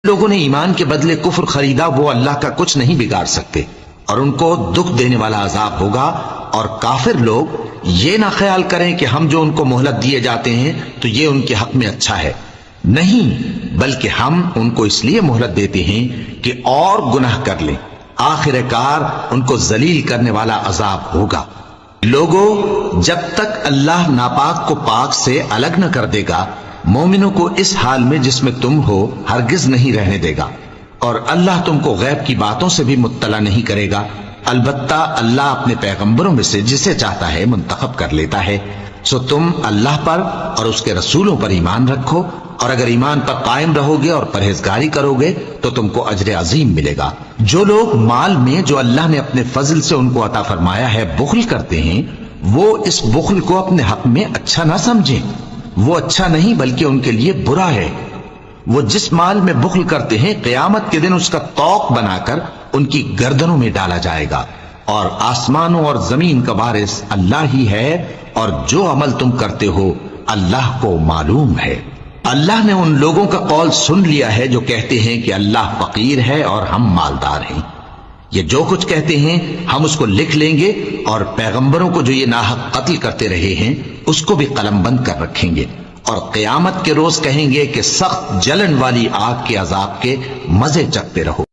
لوگوں نے ایمان کے بدلے کفر خریدا وہ اللہ کا کچھ نہیں بگاڑ سکتے، اور ان کو دکھ دینے والا عذاب ہوگا۔ اور کافر لوگ یہ نہ خیال کریں کہ ہم جو ان کو مہلت دیے جاتے ہیں تو یہ ان کے حق میں اچھا ہے، نہیں، بلکہ ہم ان کو اس لیے مہلت دیتے ہیں کہ اور گناہ کر لیں، آخر کار ان کو ذلیل کرنے والا عذاب ہوگا۔ لوگوں، جب تک اللہ ناپاک کو پاک سے الگ نہ کر دے گا، مومنوں کو اس حال میں جس میں تم ہو ہرگز نہیں رہنے دے گا، اور اللہ تم کو غیب کی باتوں سے بھی مطلع نہیں کرے گا، البتہ اللہ اپنے پیغمبروں میں سے جسے چاہتا ہے منتخب کر لیتا ہے۔ سو تم اللہ پر اور اس کے رسولوں پر ایمان رکھو، اور اگر ایمان پر قائم رہو گے اور پرہیزگاری کرو گے تو تم کو اجر عظیم ملے گا۔ جو لوگ مال میں جو اللہ نے اپنے فضل سے ان کو عطا فرمایا ہے بخل کرتے ہیں، وہ اس بخل کو اپنے حق میں اچھا نہ سمجھیں، وہ اچھا نہیں بلکہ ان کے لیے برا ہے۔ وہ جس مال میں بخل کرتے ہیں قیامت کے دن اس کا طوق بنا کر ان کی گردنوں میں ڈالا جائے گا، اور آسمانوں اور زمین کا وارث اللہ ہی ہے، اور جو عمل تم کرتے ہو اللہ کو معلوم ہے۔ اللہ نے ان لوگوں کا قول سن لیا ہے جو کہتے ہیں کہ اللہ فقیر ہے اور ہم مالدار ہیں۔ یہ جو کچھ کہتے ہیں ہم اس کو لکھ لیں گے، اور پیغمبروں کو جو یہ ناحق قتل کرتے رہے ہیں اس کو بھی قلم بند کر رکھیں گے، اور قیامت کے روز کہیں گے کہ سخت جلن والی آگ کے عذاب کے مزے چکھتے رہو۔